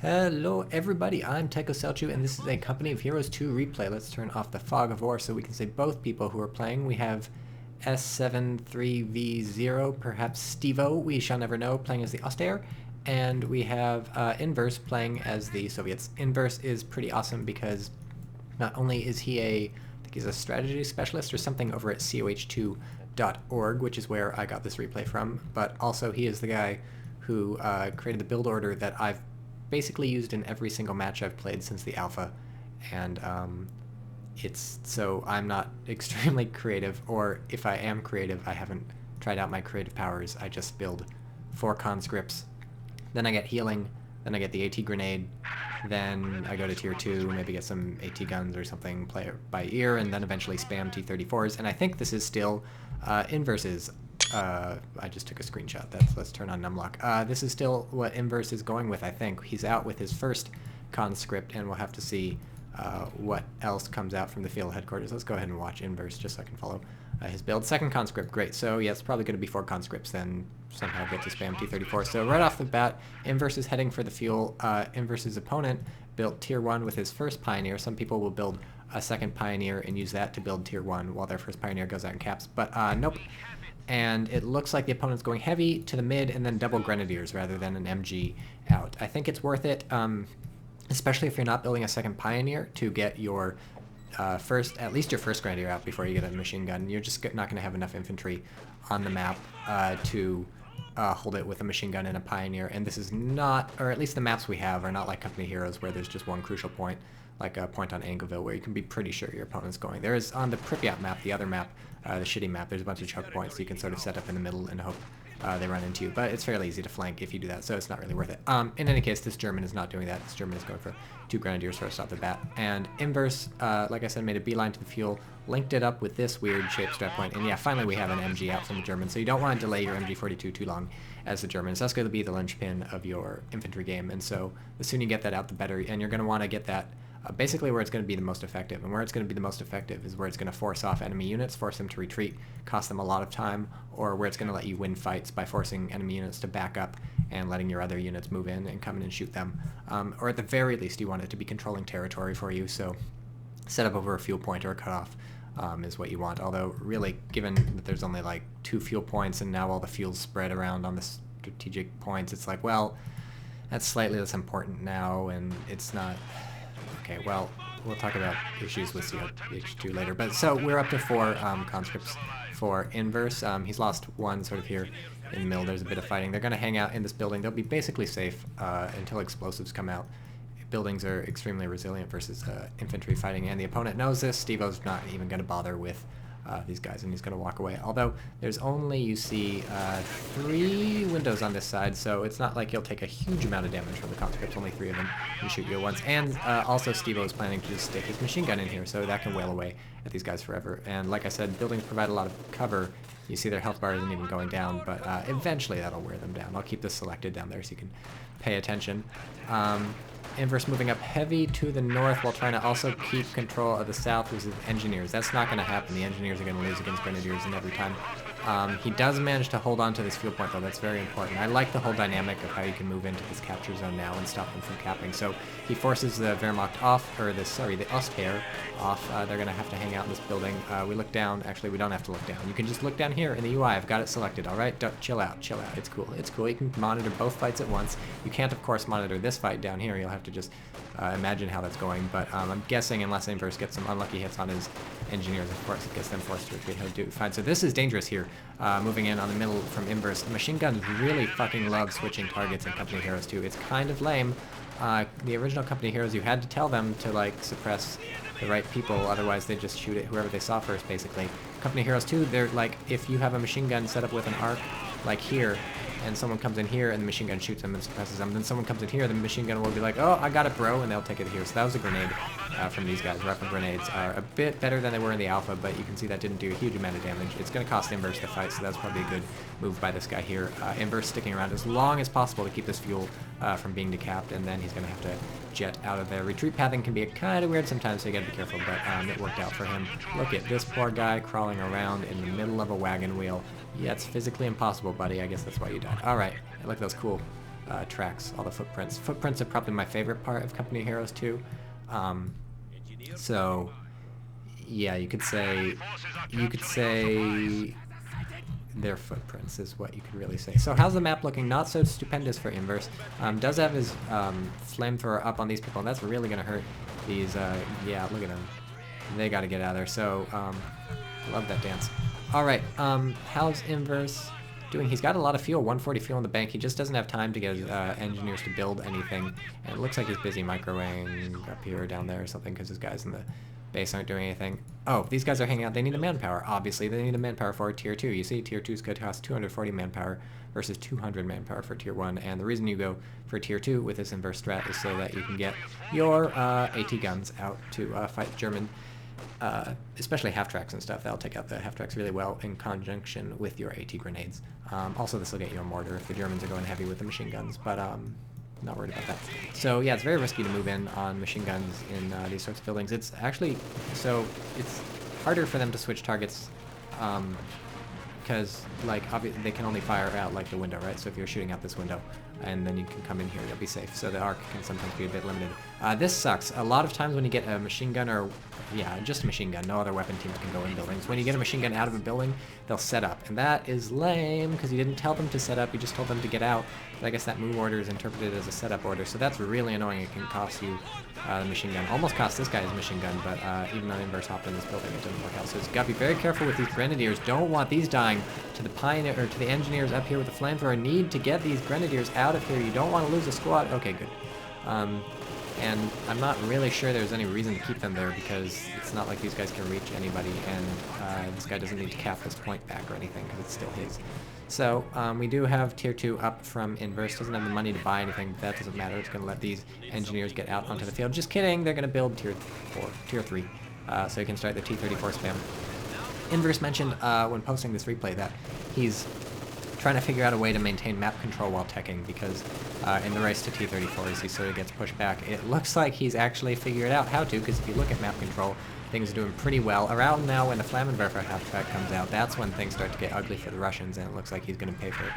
Hello everybody, I'm TychoCelchuuu and this is a Company of Heroes 2 replay. Let's turn off the fog of war so we can see both people who are playing. We have S73v0, perhaps Stevo, we shall never know, playing as the Austere, and we have Inverse playing as the Soviets. Inverse is pretty awesome because not only is he I think he's a strategy specialist or something over at coh2.org, which is where I got this replay from, but also he is the guy who created the build order that I've basically used in every single match I've played since the alpha, and so I'm not extremely creative, or if I am creative, I haven't tried out my creative powers. I just build 4 conscripts, then I get healing, then I get the AT grenade, then I go to tier 2, maybe get some AT guns or something, play it by ear, and then eventually spam T-34s, and I think this is still Inverse's. I just took a screenshot. Let's turn on numlock. This is still what Inverse is going with, I think. He's out with his first conscript, and we'll have to see what else comes out from the field headquarters. Let's go ahead and watch Inverse just so I can follow his build. Second conscript, great. So yeah, it's probably going to be 4 conscripts, then somehow get to spam T-34. So right off the bat, Inverse is heading for the fuel. Inverse's opponent built tier 1 with his first Pioneer. Some people will build a second Pioneer and use that to build tier 1 while their first Pioneer goes out in caps, but nope. And it looks like the opponent's going heavy to the mid and then double Grenadiers rather than an MG out. I think it's worth it, especially if you're not building a second Pioneer, to get your at least your first Grenadier out before you get a machine gun. You're just not going to have enough infantry on the map to hold it with a machine gun and a Pioneer. And this is not, or at least the maps we have are not like Company Heroes where there's just one crucial point, like a point on Angleville where you can be pretty sure your opponent's going. There is on the Pripyat map, the other map, the shitty map, there's a bunch of choke points you can sort of set up in the middle and hope they run into you. But it's fairly easy to flank if you do that, so it's not really worth it. In any case, this German is not doing that. This German is going for 2 Grenadiers first off the bat. And Inverse, like I said, made a beeline to the fuel, linked it up with this weird shape strap point, and yeah, finally we have an MG out from the German. So you don't want to delay your MG42 too long as the Germans. That's going to be the linchpin of your infantry game, and so the sooner you get that out, the better. And you're going to want to get that basically where it's going to be the most effective. And where it's going to be the most effective is where it's going to force off enemy units, force them to retreat, cost them a lot of time, or where it's going to let you win fights by forcing enemy units to back up and letting your other units move in and come in and shoot them. Or at the very least, you want it to be controlling territory for you, so set up over a fuel point or a cutoff is what you want. Although, really, given that there's only like 2 fuel points and now all the fuel's spread around on the strategic points, it's like, well, that's slightly less important now, and it's not... Okay, well, we'll talk about issues with CH2 later. But so we're up to 4 conscripts for Inverse. He's lost 1 sort of here in the middle. There's a bit of fighting. They're going to hang out in this building. They'll be basically safe until explosives come out. Buildings are extremely resilient versus infantry fighting, and the opponent knows this. Stevo's not even going to bother with these guys, and he's going to walk away. Although there's only, you see, 3 windows on this side, so it's not like he'll take a huge amount of damage from the conscripts. Only 3 of them can shoot you at once. And also Stevo is planning to just stick his machine gun in here, so that can wail away at these guys forever. And like I said, buildings provide a lot of cover. You see their health bar isn't even going down, but eventually that'll wear them down. I'll keep this selected down there so you can pay attention. Inverse moving up heavy to the north while trying to also keep control of the south with his engineers. That's not going to happen. The engineers are going to lose against grenadiers in every time. He does manage to hold on to this fuel point, though. That's very important. I like the whole dynamic of how you can move into this capture zone now and stop them from capping. So he forces the Wehrmacht off, or the Austere off. They're going to have to hang out in this building. We look down. Actually, we don't have to look down. You can just look down here in the UI. I've got it selected. All right, chill out, chill out. It's cool. It's cool. You can monitor both fights at once. You can't, of course, monitor this fight down here. You'll have to just imagine how that's going. But I'm guessing unless Inverse gets some unlucky hits on his engineers, of course, it gets them forced to retreat. He'll do fine. So this is dangerous here. Moving in on the middle from Inverse. Machine guns really fucking love switching targets in Company Heroes 2. It's kind of lame. The original Company Heroes, you had to tell them to like suppress the right people, otherwise they just shoot at whoever they saw first, basically. Company Heroes 2, they're like, if you have a machine gun set up with an arc, like here, and someone comes in here and the machine gun shoots them and suppresses them, then someone comes in here, the machine gun will be like, oh, I got it, bro, and they'll take it here. So that was a grenade from these guys. Rifle grenades are a bit better than they were in the alpha, but you can see that didn't do a huge amount of damage. It's going to cost Inverse the fight, so that's probably a good move by this guy here. Inverse sticking around as long as possible to keep this fuel from being decapped, and then he's going to have to jet out of there. Retreat pathing can be kind of weird sometimes, so you got to be careful, but it worked out for him. Look at this poor guy crawling around in the middle of a wagon wheel. Yeah, it's physically impossible, buddy. I guess that's why you died. Alright, look at those cool tracks, all the footprints. Footprints are probably my favorite part of Company of Heroes 2. So yeah, you could say their footprints is what you could really say. So how's the map looking? Not so stupendous for Inverse. Does have his flamethrower up on these people, and that's really gonna hurt these. Yeah, look at them. They got to get out of there. So love that dance. All right, how's Inverse doing? He's got a lot of fuel, 140 fuel in the bank. He just doesn't have time to get his engineers to build anything, and it looks like he's busy microwaving up here or down there or something because his guys in the base aren't doing anything. Oh, these guys are hanging out. They need a manpower. Obviously, they need a manpower for tier 2. You see, tier 2's could cost 240 manpower versus 200 manpower for tier 1. And the reason you go for tier 2 with this Inverse strat is so that you can get your AT guns out to fight German, especially half-tracks and stuff. That'll take out the half-tracks really well in conjunction with your AT grenades. Also, this will get you a mortar if the Germans are going heavy with the machine guns, but not worried about that. So yeah, it's very risky to move in on machine guns in these sorts of buildings. It's actually, so it's harder for them to switch targets because like they can only fire out like the window, right? So if you're shooting out this window and then you can come in here, you'll be safe. So the arc can sometimes be a bit limited. This sucks. A lot of times when you get a machine gun or, yeah, just a machine gun, no other weapon teams can go in buildings. When you get a machine gun out of a building, they'll set up. And that is lame because you didn't tell them to set up, you just told them to get out. But I guess that move order is interpreted as a setup order, so that's really annoying. It can cost you the machine gun. Almost cost this guy his machine gun, but even though Inverse hopped in this building, it didn't work out. So you've got to be very careful with these grenadiers. Don't want these dying to the pioneer or to the engineers up here with the flamethrower. Need to get these grenadiers out of here. You don't want to lose a squad. Okay, good. And I'm not really sure there's any reason to keep them there because it's not like these guys can reach anybody, and this guy doesn't need to cap this point back or anything because it's still his. So we do have tier 2 up from Inverse. Doesn't have the money to buy anything, but that doesn't matter. It's going to let these engineers get out onto the field. Just kidding. They're going to build tier 3, so you can start the T-34 spam. Inverse mentioned when posting this replay that he's trying to figure out a way to maintain map control while teching because in the race to T-34 as he sort of gets pushed back, it looks like he's actually figured out how to, because if you look at map control, things are doing pretty well. Around now when the Flammenwerfer half-track comes out, that's when things start to get ugly for the Russians, and it looks like he's going to pay for it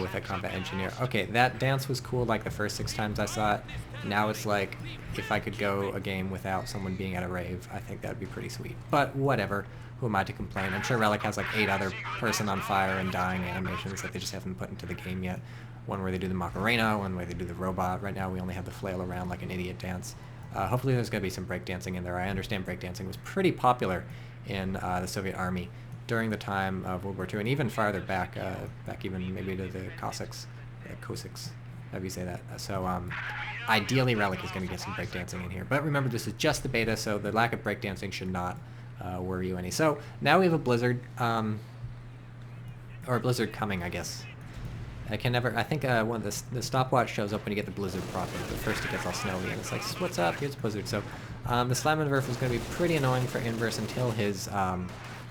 with a combat engineer. Okay, that dance was cool like the first 6 times I saw it. Now it's like, if I could go a game without someone being at a rave, I think that would be pretty sweet. But whatever. Who am I to complain? I'm sure Relic has like 8 other person on fire and dying animations that they just haven't put into the game yet. One where they do the Macarena, one where they do the robot. Right now we only have the flail around like an idiot dance. Hopefully there's going to be some breakdancing in there. I understand breakdancing was pretty popular in the Soviet army during the time of World War II, and even farther back, back even maybe to the Cossacks, Cossacks, however you say that. So ideally Relic is going to get some breakdancing in here. But remember, this is just the beta, so the lack of breakdancing should not worry you any. So now we have a blizzard, or a blizzard coming, I guess. I can never, I think when the stopwatch shows up when you get the blizzard proper, but first it gets all snowy and it's like, what's up, here's a blizzard. So the Slammenwerfer is going to be pretty annoying for Inverse until his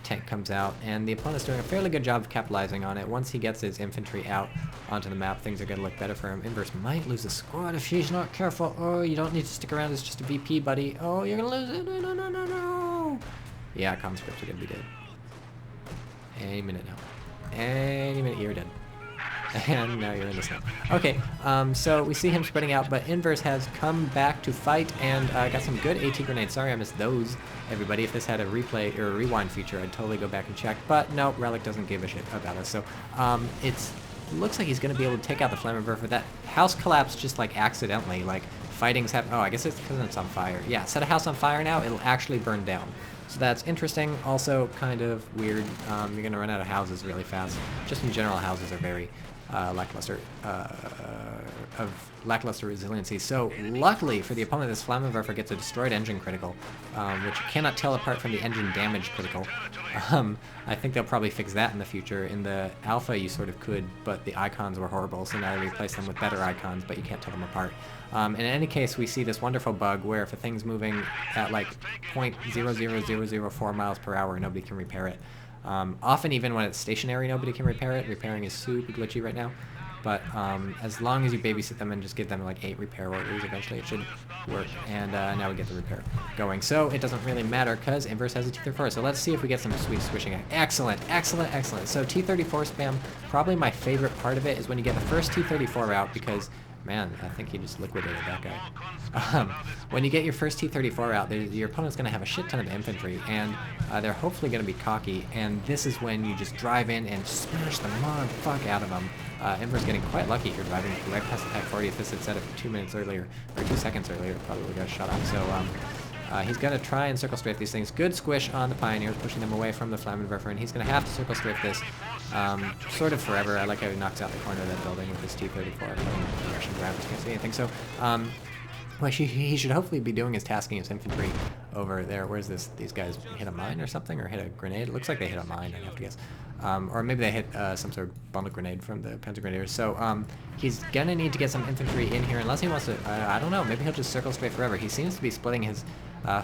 tank comes out, and the opponent's doing a fairly good job of capitalizing on it. Once he gets his infantry out onto the map, things are going to look better for him. Inverse might lose a squad if he's not careful. Oh, you don't need to stick around, it's just a VP, buddy. Oh, you're going to lose it, no, no, no, no, no. Yeah, Conscript are going to be dead. Any minute now. Any minute you're dead. And now you're in the snow. Okay, so we see him spreading out, but Inverse has come back to fight and got some good AT grenades. Sorry I missed those, everybody. If this had a replay or a rewind feature, I'd totally go back and check. But no, Relic doesn't give a shit about us. So it looks like he's going to be able to take out the Flammenwerfer. That house collapsed just like accidentally. Like fighting's happening. Oh, I guess it's because it's on fire. Yeah, set a house on fire now, it'll actually burn down. So that's interesting. Also kind of weird. You're going to run out of houses really fast. Just in general, houses are very lackluster resiliency. So luckily for the opponent, this Flammenwerfer gets a destroyed engine critical, which you cannot tell apart from the engine damage critical. I think they'll probably fix that in the future. In the alpha you sort of could, but the icons were horrible, so now they replace them with better icons, but you can't tell them apart. In any case, we see this wonderful bug where if a thing's moving at like 0.00004 miles per hour, nobody can repair it. Often even when it's stationary, nobody can repair it. Repairing is super glitchy right now. But as long as you babysit them and just give them like 8 repair orders, eventually it should work. And now we get the repair going. So it doesn't really matter because Inverse has a T-34. So let's see if we get some sweet squishing. Excellent, excellent, excellent. So T-34 spam, probably my favorite part of it is when you get the first T-34 out because, man, I think he just liquidated that guy. When you get your first T-34 out, your opponent's going to have a shit ton of infantry, and they're hopefully going to be cocky, and this is when you just drive in and smash the motherfuck out of them. Inverse getting quite lucky here, driving right past the Type 40. If this had set up 2 minutes earlier, or 2 seconds earlier, probably got shot off. So he's going to try and circle strafe these things. Good squish on the Pioneers, pushing them away from the Flammenwerfer, and he's going to have to circle strafe this sort of forever. I like how he knocks out the corner of that building with his T-34. The Russian drivers can't see anything. So what he should hopefully be doing is tasking his infantry over there. Where's this? These guys hit a mine or something, or hit a grenade? It looks like they hit a mine, I'd have to guess. Or maybe they hit some sort of bundle grenade from the Panzer Grenadiers. So he's gonna need to get some infantry in here, unless he wants to, I don't know, maybe he'll just circle straight forever. He seems to be splitting his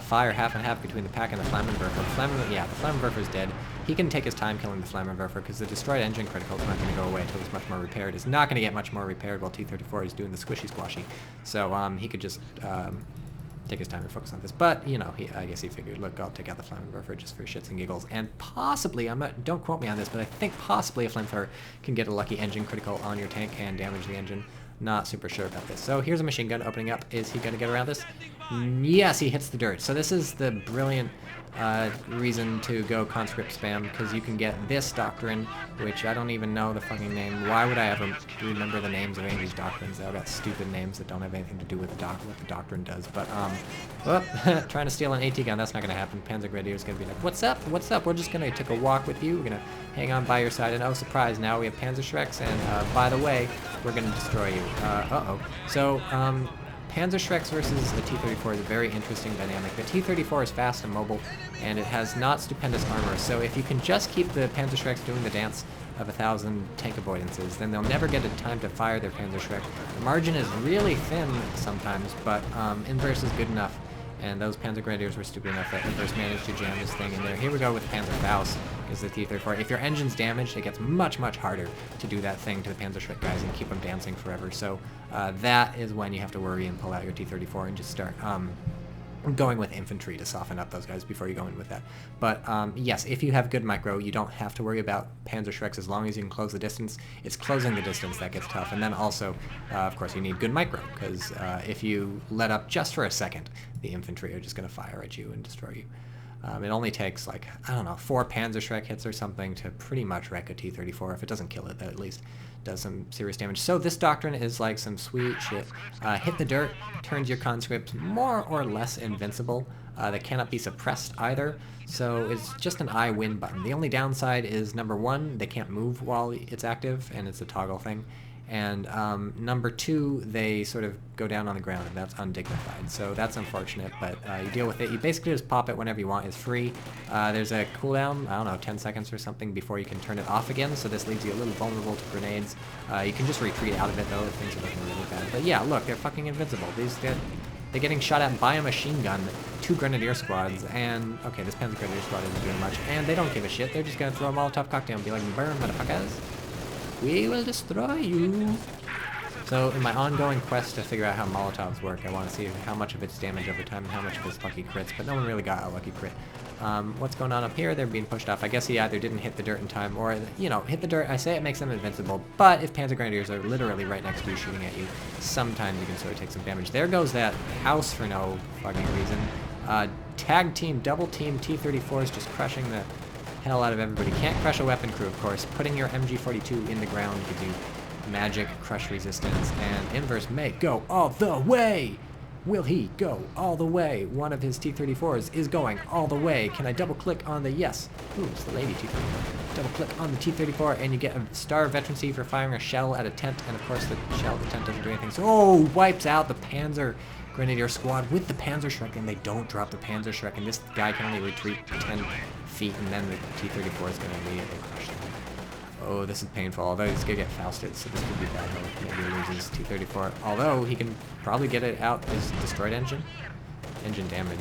fire half and half between the pack and the Flammenwerfer. Yeah, the Flammenwerfer's dead. He can take his time killing the Flammenwerfer because the destroyed engine critical is not going to go away until it's much more repaired. It's not going to get much more repaired while T-34 is doing the squishy squashy. So he could just take his time and focus on this. But, you know, I guess he figured, look, I'll take out the Flammenwerfer just for shits and giggles. And possibly, don't quote me on this, but I think possibly a Flammenwerfer can get a lucky engine critical on your tank and damage the engine. Not super sure about this. So here's a machine gun opening up. Is he going to get around this? Yes, he hits the dirt. So this is the brilliant reason to go Conscript spam, because you can get this doctrine, which I don't even know the fucking name. Why would I ever remember the names of any of these doctrines? They've got stupid names that don't have anything to do with what the doctrine does. But, trying to steal an AT gun, that's not going to happen. Panzer Grenadier is going to be like, what's up? What's up? We're just going to take a walk with you. We're going to hang on by your side. And oh, surprise, now we have Panzer Shreks. And by the way, we're going to destroy you. So, Panzer Shreks versus the T-34 is a very interesting dynamic. The T-34 is fast and mobile, and it has not stupendous armor, so if you can just keep the Panzer Shreks doing the dance of 1,000 tank avoidances, then they'll never get a time to fire their Panzer Shrek. The margin is really thin sometimes, but Inverse is good enough, and those Panzer Grenadiers were stupid enough that Inverse managed to jam this thing in there. Here we go with Panzer Faust, because the T-34. If your engine's damaged, it gets much, much harder to do that thing to the Panzer Shrek guys and keep them dancing forever. So that is when you have to worry and pull out your T-34 and just start going with infantry to soften up those guys before you go in with that. But yes, if you have good micro, you don't have to worry about Panzer Shreks as long as you can close the distance. It's closing the distance that gets tough. And then also, of course, you need good micro, because if you let up just for a second, the infantry are just going to fire at you and destroy you. It only takes, like, I don't know, 4 Panzer Shrek hits or something to pretty much wreck a T-34. If it doesn't kill it, that at least does some serious damage. So this doctrine is like some sweet shit. Hit the dirt, turns your conscripts more or less invincible. They cannot be suppressed either, so it's just an I win button. The only downside is, number 1, they can't move while it's active, and it's a toggle thing. And number 2, they sort of go down on the ground, and that's undignified. So that's unfortunate, but you deal with it. You basically just pop it whenever you want. It's free. There's a cooldown, I don't know, 10 seconds or something before you can turn it off again, so this leaves you a little vulnerable to grenades. You can just retreat out of it, though, if things are looking really bad. But yeah, look, they're fucking invincible. They're getting shot at by a machine gun, 2 Grenadier squads, and, okay, this Panzer Grenadier squad isn't doing much, and they don't give a shit. They're just gonna throw a Molotov cocktail and be like, burn, motherfuckers. We will destroy you. So in my ongoing quest to figure out how Molotovs work, I want to see how much of it's damage over time and how much of it's lucky crits, but no one really got a lucky crit. What's going on up here? They're being pushed off. I guess he either didn't hit the dirt in time or, you know, hit the dirt. I say it makes them invincible, but if Panzer Grenadiers are literally right next to you shooting at you, sometimes you can sort of take some damage. There goes that house for no fucking reason. Tag team, double team T-34s just crushing the hell out of everybody. Can't crush a weapon crew, of course. Putting your MG42 in the ground gives you magic crush resistance, and Inverse may go all the way. Will he go all the way? One of his T-34s is going all the way. Can I double click on the yes? Ooh, it's the lady T-34. Double click on the T-34 and you get a star veterancy for firing a shell at a tent, and of course the shell at the tent doesn't do anything. So, oh, wipes out the Panzer Grenadier squad with the Panzer Shrek, and they don't drop the Panzer Shrek, and this guy can only retreat 10 feet, and then the T-34 is going to immediately crush them. Oh, this is painful, although he's going to get Fausted, so this could be bad. Maybe he loses T-34, although he can probably get it out his destroyed engine. Engine damage.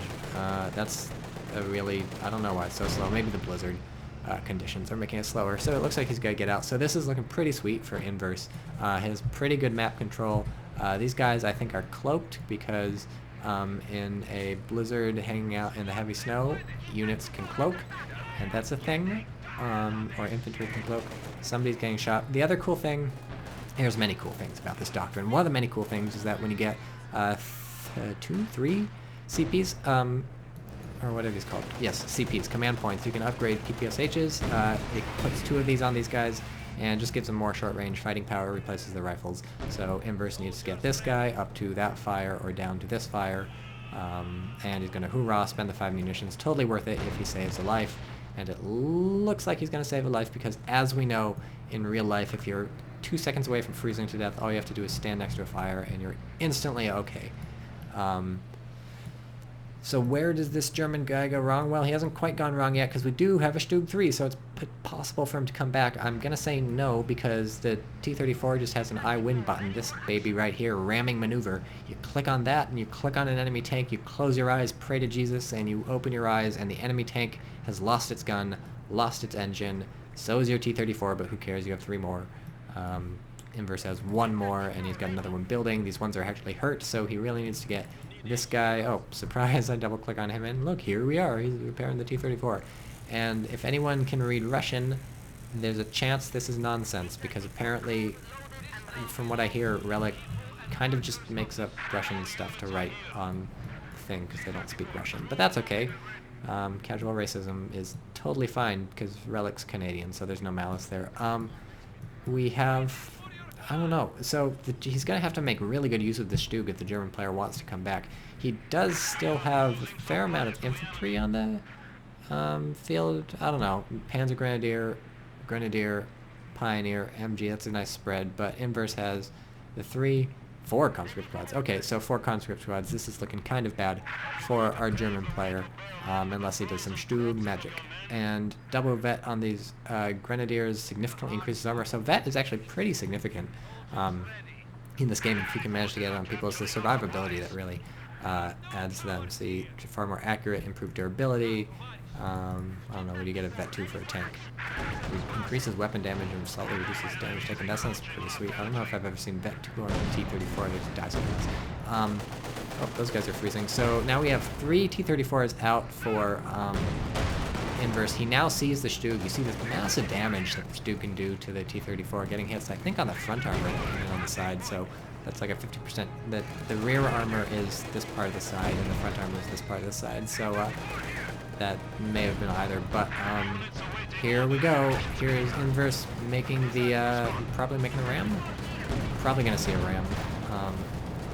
That's a really, I don't know why it's so slow. Maybe the blizzard. conditions are making it slower. So it looks like he's going to get out. So this is looking pretty sweet for Inverse. Has pretty good map control. These guys, I think, are cloaked because in a blizzard hanging out in the heavy snow, units can cloak, and that's a thing. Or infantry can cloak. Somebody's getting shot. The other cool thing, there's many cool things about this doctrine. One of the many cool things is that when you get 3 CPs, or whatever it's called. Yes, CPs, command points. You can upgrade PPSHs. It puts 2 of these on these guys and just gives them more short-range fighting power, replaces their rifles. So Inverse needs to get this guy up to that fire or down to this fire. And he's going to hoorah, spend the 5 munitions. Totally worth it if he saves a life. And it looks like he's going to save a life because, as we know, in real life, if you're 2 seconds away from freezing to death, all you have to do is stand next to a fire and you're instantly okay. So where does this German guy go wrong? Well, he hasn't quite gone wrong yet because we do have a StuG 3, so it's possible for him to come back. I'm going to say no because the T-34 just has an I win button, this baby right here, ramming maneuver. You click on that and you click on an enemy tank, you close your eyes, pray to Jesus, and you open your eyes and the enemy tank has lost its gun, lost its engine. So is your T-34, but who cares, you have 3 more. Inverse has 1 more and he's got another one building. These ones are actually hurt, so he really needs to get this guy. Oh, surprise, I double click on him and look, here we are, he's repairing the T-34. And if anyone can read Russian, there's a chance this is nonsense, because apparently, from what I hear, Relic kind of just makes up Russian stuff to write on the thing because they don't speak Russian. But that's okay. Casual racism is totally fine because Relic's Canadian, so there's no malice there. We have, I don't know, so he's going to have to make really good use of the StuG if the German player wants to come back. He does still have a fair amount of infantry on the field. I don't know, Panzer Grenadier, Grenadier, Pioneer, MG, that's a nice spread, but Inverse has the 4 conscript squads. Okay, so 4 conscript squads. This is looking kind of bad for our German player, unless he does some StuG magic. And double vet on these Grenadiers significantly increases armor. So vet is actually pretty significant in this game if you can manage to get it on people. It's the survivability that really adds to them. See, far more accurate, improved durability. I don't know, what do you get a vet 2 for a tank? Increases weapon damage and slightly reduces damage taken. That sounds pretty sweet. I don't know if I've ever seen vet 2 on a T-34. They just die so fast. Oh, those guys are freezing. So now we have 3 T-34s out for Inverse. He now sees the StuG. You see this massive damage that the StuG can do to the T-34, getting hits, I think, on the front armor and on the side. So that's like a 50%. The rear armor is this part of the side, and the front armor is this part of the side. So that may have been either, but here we go. Here's Inverse making the, probably making a ram? Probably gonna see a ram,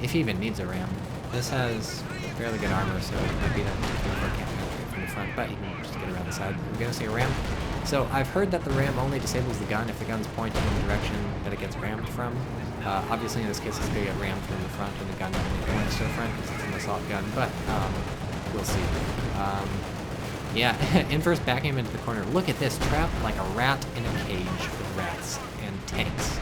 if he even needs a ram. This has fairly good armor, so it might be that T-34 can't penetrate from the front, but he can just get around the side. We're gonna see a ram. So I've heard that the ram only disables the gun if the gun's pointing in the direction that it gets rammed from. Obviously in this case it's gonna get rammed from the front, and the gun only points to the front because it's an assault gun, but we'll see. Yeah, Inverse backing him into the corner. Look at this, trapped like a rat in a cage with rats and tanks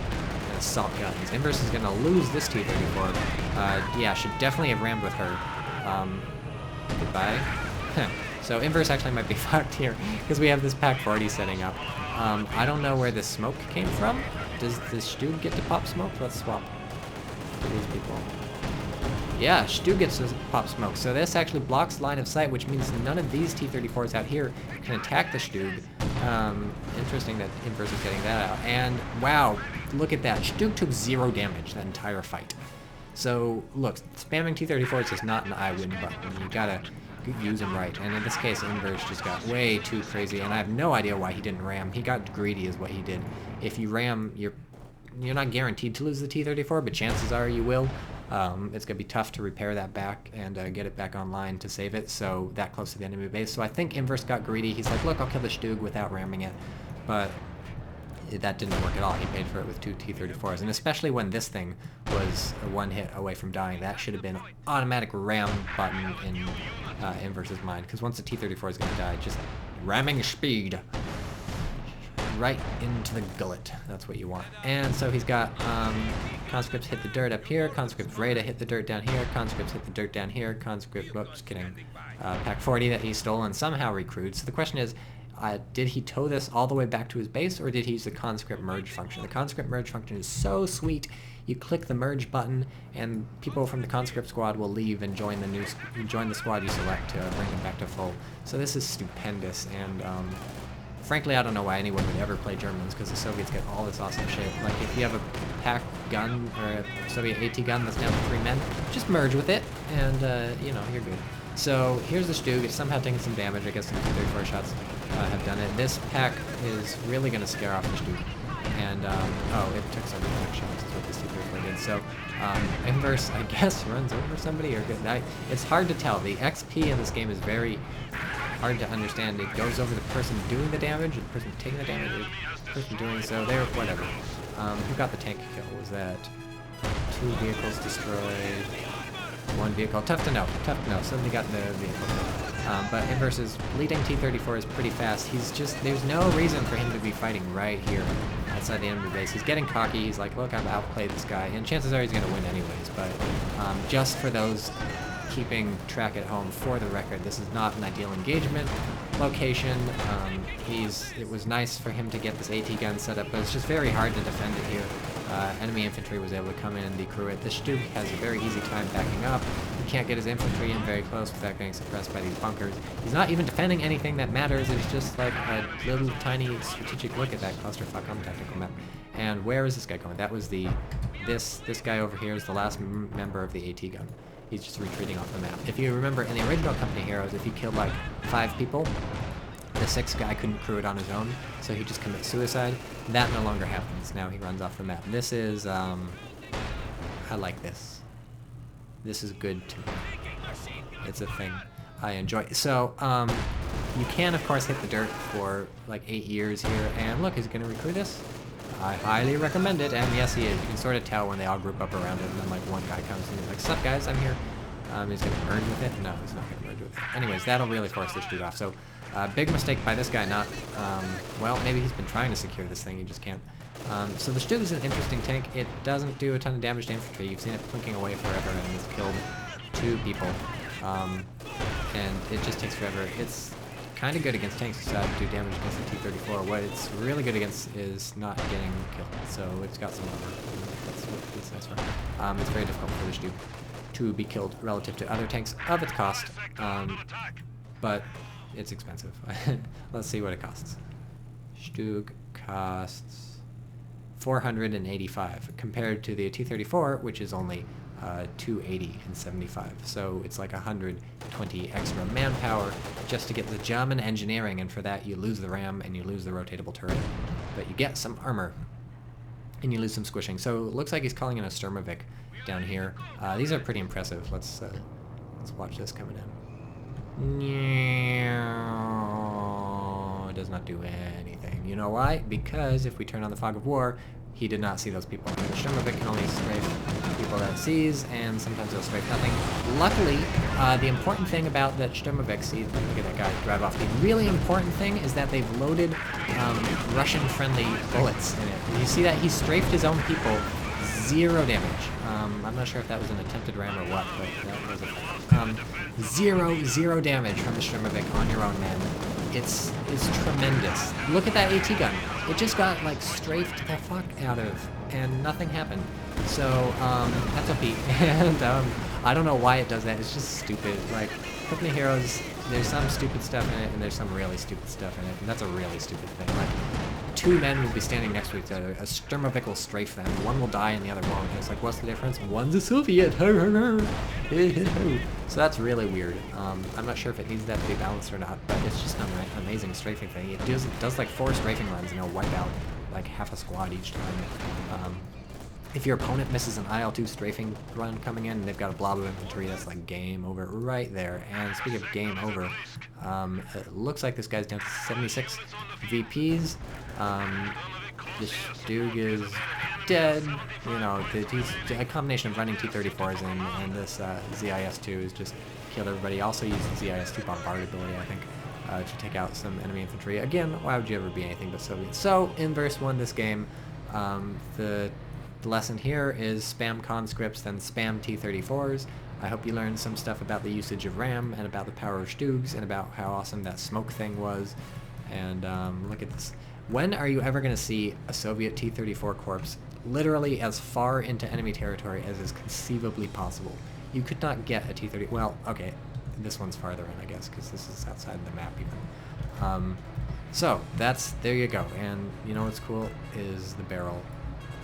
and assault guns. Inverse is going to lose this T-34. Yeah, should definitely have rammed with her. Goodbye. So Inverse actually might be fucked here because we have this Pack 40 setting up. I don't know where this smoke came from. Does this StuG get to pop smoke? Let's swap to these people. Yeah, StuG gets to pop smoke, so this actually blocks line of sight, which means none of these T-34s out here can attack the StuG. Interesting that Inverse is getting that out. And wow, look at that. StuG took 0 damage that entire fight. So look, spamming T-34s is not an I win button. You gotta use them right. And in this case, Inverse just got way too crazy, and I have no idea why he didn't ram. He got greedy is what he did. If you ram, you're not guaranteed to lose the T-34, but chances are you will. It's going to be tough to repair that back and get it back online to save it, so that close to the enemy base. So I think Inverse got greedy. He's like, look, I'll kill the StuG without ramming it. But that didn't work at all. He paid for it with 2 T-34s. And especially when this thing was a 1 hit away from dying, that should have been an automatic ram button in Inverse's mind. Because once the T-34 is going to die, just ramming speed right into the gullet. That's what you want. And so he's got conscripts hit the dirt up here, conscripts Rada hit the dirt down here, conscripts hit the dirt down here, conscript, whoops, kidding, Pack 40 that he stole and somehow recruited. So the question is, Did he tow this all the way back to his base, or did he use the Conscript merge function? The Conscript merge function is so sweet. You click the merge button, and people from the Conscript squad will leave and join the squad you select to bring them back to full. So this is stupendous, and frankly, I don't know why anyone would ever play Germans, because the Soviets get all this awesome shit. Like, if you have a pack gun, or a Soviet AT gun that's down to 3 men, just merge with it, and, you know, you're good. So, here's the StuG. It's somehow taking some damage. I guess some 234 shots have done it. This pack is really going to scare off the StuG. And, oh, it took some attack shots, is what this 234 did. So, Inverse, I guess, runs over somebody, or good. It's hard to tell. The XP in this game is very hard to understand. It goes over the person doing the damage, or the person taking the damage, or the person doing so. There, whatever. Who got the tank kill? Was that 2 vehicles destroyed? 1 vehicle. Tough to know. Tough to know. Somebody got the vehicle kill. But Inverse's leading T-34 is pretty fast. He's just, there's no reason for him to be fighting right here outside the enemy base. He's getting cocky. He's like, look, I've outplayed this guy. And chances are he's going to win anyways. But just for those keeping track at home, for the record, this is not an ideal engagement location. It was nice for him to get this AT gun set up, but it's just very hard to defend it here. Enemy infantry was able to come in and decrew it. The StuG has a very easy time backing up. He can't get his infantry in very close without getting suppressed by these bunkers. He's not even defending anything that matters. It's just like a little tiny strategic look at that clusterfuck on the tactical map. And where is this guy going? That was this guy over here is the last member of the AT gun. He's just retreating off the map. If you remember, in the original Company Heroes, if you killed like 5 people, the 6th guy couldn't crew it on his own, so he just commits suicide. That no longer happens. Now he runs off the map. This is, I like this. This is good to me. It's a thing I enjoy. So, you can, of course, hit the dirt for like 8 years here, and look, is he going to recruit this? I highly recommend it, and yes, he is. You can sort of tell when they all group up around him, and then like one guy comes and he's like, "Sup, guys, I'm here." He's going to merge with it? No, he's not going to merge with it. Anyways, that'll really force this dude off. So, big mistake by this guy not, well, maybe he's been trying to secure this thing, he just can't. So the StuG is an interesting tank. It doesn't do a ton of damage to infantry. You've seen it plinking away forever, and it's killed 2 people. And it just takes forever. It's kind of good against tanks to do damage against the T-34. What it's really good against is not getting killed. So it's got some armor. That's what it's nice for. It's very difficult for the StuG to be killed relative to other tanks of its cost, but it's expensive. Let's see what it costs. StuG costs 485 compared to the T-34, which is only 280 and 75. So it's like 120 extra manpower just to get the German engineering, and for that you lose the RAM and you lose the rotatable turret, but you get some armor and you lose some squishing. So it looks like he's calling in a Sturmovik down here. These are pretty impressive. Let's watch this coming in. It does not do anything. You know why? Because if we turn on the Fog of War, he did not see those people. And the Sturmovik can only strafe people that it sees, and sometimes it'll strafe nothing. Luckily, the important thing about that Sturmovik, see, look at that guy drive off. The really important thing is that they've loaded Russian-friendly bullets in it. You see that? He strafed his own people. 0 damage. I'm not sure if that was an attempted ram or what, but that was a zero damage from the Sturmovik on your own man. It's tremendous. Look at that AT gun. It just got like strafed the fuck out of, and nothing happened. So that's a beat. And I don't know why it does that. It's just stupid. Like Company Heroes, there's some stupid stuff in it, and there's some really stupid stuff in it, and that's a really stupid thing. Like, 2 men will be standing next to each other. A Sturmovik will strafe them. One will die and the other won't. And it's like, what's the difference? One's a Soviet. So that's really weird. I'm not sure if it needs that to be balanced or not, but it's just an amazing strafing thing. It does like 4 strafing runs, and it'll wipe out like half a squad each time. If your opponent misses an IL-2 strafing run coming in, they've got a blob of infantry, that's like game over right there. And speaking of game over, it looks like this guy's down to 76 VPs. The StuG is dead. You know, a combination of running T-34s and this ZIS-2 has just killed everybody. Also used the ZIS-2 bombard ability, I think, to take out some enemy infantry. Again, why would you ever be anything but Soviet? So, Inverse won this game. The lesson here is spam conscripts, then spam T-34s. I hope you learned some stuff about the usage of RAM, and about the power of StuGs, and about how awesome that smoke thing was. And look at this. When are you ever going to see a Soviet T-34 corpse literally as far into enemy territory as is conceivably possible? You could not get a T-30... Well, okay, this one's farther in, I guess, because this is outside the map even. So, there you go. And you know what's cool is the barrel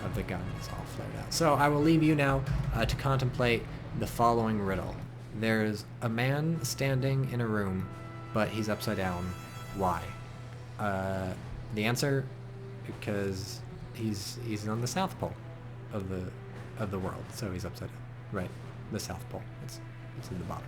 of the gun is all flared out. So I will leave you now to contemplate the following riddle. There's a man standing in a room, but he's upside down. Why? The answer, because he's on the South Pole of the world, so he's upside down. Right, the South Pole. It's at the bottom.